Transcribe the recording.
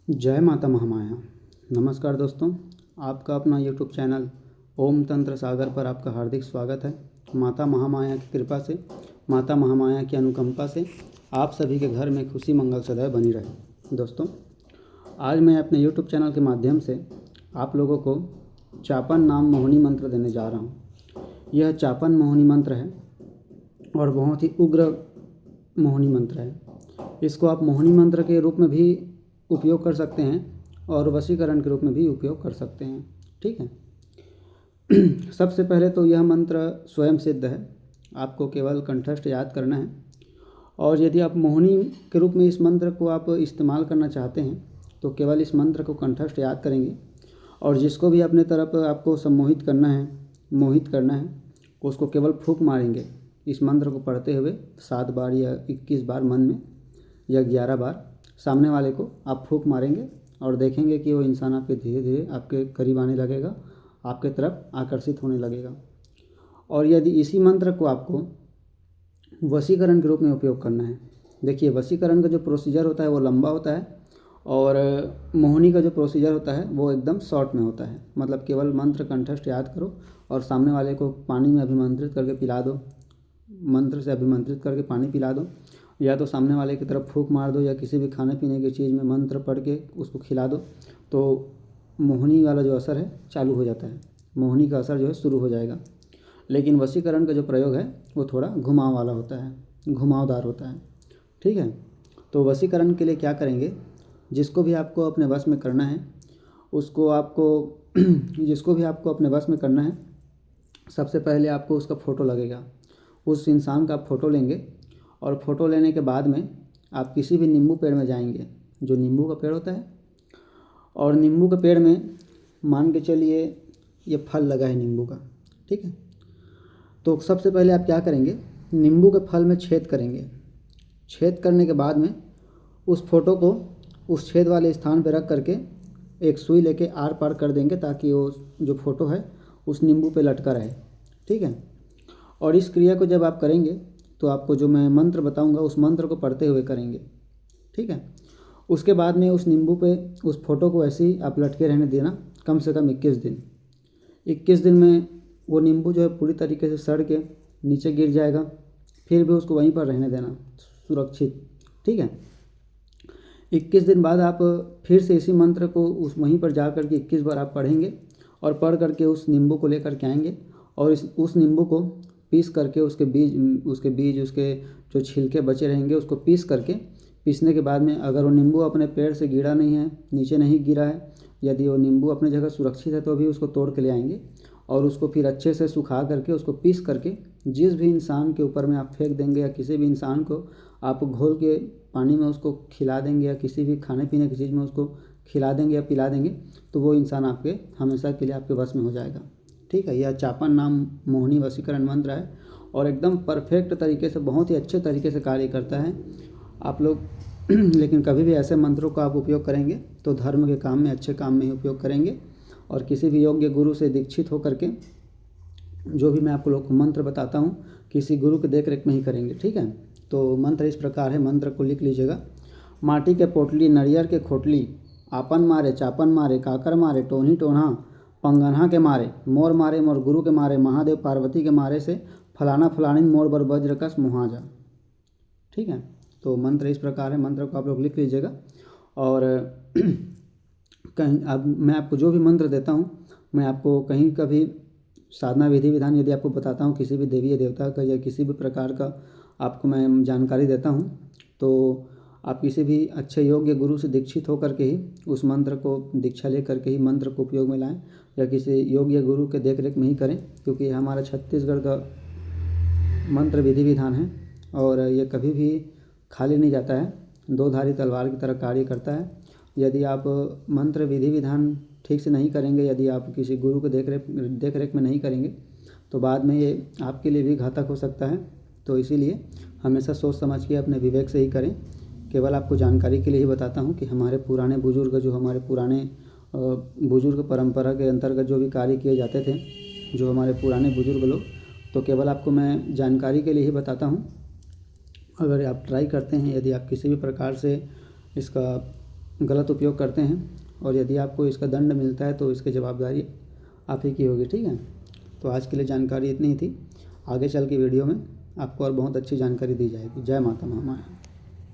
जय माता महामाया। नमस्कार दोस्तों, आपका अपना यूट्यूब चैनल ओम तंत्र सागर पर आपका हार्दिक स्वागत है। माता महामाया की कृपा से, माता महामाया की अनुकंपा से आप सभी के घर में खुशी मंगल सदैव बनी रहे। दोस्तों, आज मैं अपने यूट्यूब चैनल के माध्यम से आप लोगों को चापन नाम मोहिनी मंत्र देने जा रहा हूँ। यह चापन मोहिनी मंत्र है और बहुत ही उग्र मोहिनी मंत्र है। इसको आप मोहिनी मंत्र के रूप में भी उपयोग कर सकते हैं और वशीकरण के रूप में भी उपयोग कर सकते हैं। ठीक है। सबसे पहले तो यह मंत्र स्वयं सिद्ध है, आपको केवल कंठस्थ याद करना है। और यदि आप मोहिनी के रूप में इस मंत्र को आप इस्तेमाल करना चाहते हैं तो केवल इस मंत्र को कंठस्थ याद करेंगे और जिसको भी अपने तरफ आपको सम्मोहित करना है, मोहित करना है, उसको केवल फूंक मारेंगे। इस मंत्र को पढ़ते हुए 7 बार या 21 बार मन में या 11 बार सामने वाले को आप फूंक मारेंगे और देखेंगे कि वो इंसान आपके धीरे धीरे आपके करीब आने लगेगा, आपके तरफ आकर्षित होने लगेगा। और यदि इसी मंत्र को आपको वशीकरण के रूप में उपयोग करना है, देखिए वशीकरण का जो प्रोसीजर होता है वो लंबा होता है और मोहिनी का जो प्रोसीजर होता है वो एकदम शॉर्ट में होता है। मतलब केवल मंत्र कंठस्थ याद करो और सामने वाले को पानी में अभिमंत्रित करके पिला दो, मंत्र से अभिमंत्रित करके पानी पिला दो, या तो सामने वाले की तरफ फूंक मार दो या किसी भी खाने पीने की चीज़ में मंत्र पढ़ के उसको खिला दो, तो मोहिनी वाला जो असर है चालू हो जाता है, मोहिनी का असर जो है शुरू हो जाएगा। लेकिन वशीकरण का जो प्रयोग है वो थोड़ा घुमाव वाला होता है, घुमावदार होता है। ठीक है। तो वशीकरण के लिए क्या करेंगे, जिसको भी आपको अपने वश में करना है उसको आपको जिसको भी आपको अपने वश में करना है, सबसे पहले आपको उसका फ़ोटो लगेगा। उस इंसान का फ़ोटो लेंगे और फ़ोटो लेने के बाद में आप किसी भी नींबू पेड़ में जाएंगे, जो नींबू का पेड़ होता है, और नींबू के पेड़ में मान के चलिए ये फल लगा है नींबू का। ठीक है। तो सबसे पहले आप क्या करेंगे, नींबू के फल में छेद करेंगे। छेद करने के बाद में उस फोटो को उस छेद वाले स्थान पर रख करके एक सुई लेके आर पार कर देंगे ताकि वो जो फ़ोटो है उस नींबू पे लटका रहे। ठीक है। और इस क्रिया को जब आप करेंगे तो आपको जो मैं मंत्र बताऊंगा उस मंत्र को पढ़ते हुए करेंगे। ठीक है। उसके बाद में उस नींबू पे उस फोटो को ऐसे ही आप लटके रहने देना कम से कम 21 दिन। 21 दिन में वो नींबू जो है पूरी तरीके से सड़ के नीचे गिर जाएगा, फिर भी उसको वहीं पर रहने देना सुरक्षित। ठीक है। 21 दिन बाद आप फिर से इसी मंत्र को उस वहीं पर जा कर के 21 बार आप पढ़ेंगे और पढ़ करके उस नींबू को लेकर के आएंगे और उस नींबू को पीस करके उसके बीज उसके जो छिलके बचे रहेंगे उसको पीसने के बाद में अगर वो नींबू अपने पेड़ से गिरा नहीं है, नीचे नहीं गिरा है, यदि वो नींबू अपने जगह सुरक्षित है तो भी उसको तोड़ के ले आएंगे और उसको फिर अच्छे से सुखा करके उसको पीस करके जिस भी इंसान के ऊपर में आप फेंक देंगे या किसी भी इंसान को आप घोल के पानी में उसको खिला देंगे या किसी भी खाने पीने की चीज़ में उसको खिला देंगे या पिला देंगे तो वो इंसान आपके हमेशा के लिए आपके वश में हो जाएगा। ठीक है। यह चापन नाम मोहिनी वशीकरण मंत्र है और एकदम परफेक्ट तरीके से, बहुत ही अच्छे तरीके से कार्य करता है। आप लोग लेकिन कभी भी ऐसे मंत्रों का आप उपयोग करेंगे तो धर्म के काम में, अच्छे काम में ही उपयोग करेंगे और किसी भी योग्य गुरु से दीक्षित होकर के जो भी मैं आपको लोग को मंत्र बताता हूँ किसी गुरु के देख रेख में ही करेंगे। ठीक है। तो मंत्र इस प्रकार है, मंत्र को लिख लीजिएगा। माटी के पोटली नरियर के खोटली, आपन मारे चापन मारे काकर मारे टोनी टोन्हा, पंगन्हा के मारे मोर गुरु के मारे, महादेव पार्वती के मारे से फलाना फलानी मोर बर वज्रकस मुहाजा। ठीक है। तो मंत्र इस प्रकार है, मंत्र को आप लोग लिख लीजिएगा। और कहीं अब मैं आपको जो भी मंत्र देता हूँ मैं आपको कहीं कभी साधना विधि विधान यदि आपको बताता हूँ किसी भी देवी या देवता का या किसी भी प्रकार का आपको मैं जानकारी देता हूँ तो आप किसी भी अच्छे योग्य गुरु से दीक्षित होकर के ही उस मंत्र को दीक्षा ले करके ही मंत्र को उपयोग में लाएं या किसी योग्य गुरु के देख रेख में ही करें, क्योंकि हमारा छत्तीसगढ़ का मंत्र विधि विधान है और ये कभी भी खाली नहीं जाता है, दो धारी तलवार की तरह कार्य करता है। यदि आप मंत्र विधि विधान ठीक से नहीं करेंगे, यदि आप किसी गुरु के देख रेख में नहीं करेंगे तो बाद में ये आपके लिए भी घातक हो सकता है। तो इसीलिए हमेशा सोच समझ के अपने विवेक से ही करें। केवल आपको जानकारी के लिए ही बताता हूँ कि हमारे पुराने बुजुर्ग, जो हमारे पुराने बुजुर्ग परंपरा के अंतर्गत जो भी कार्य किए जाते थे, जो हमारे पुराने बुजुर्ग लोग, तो केवल आपको मैं जानकारी के लिए ही बताता हूँ। अगर आप ट्राई करते हैं, यदि आप किसी भी प्रकार से इसका गलत उपयोग करते हैं, और यदि आपको इसका दंड मिलता है तो इसकी जवाबदारी आप ही की होगी। ठीक है, तो आज के लिए जानकारी इतनी ही थी। आगे चल की वीडियो में आपको और बहुत अच्छी जानकारी दी जाएगी। जय माता महामाया।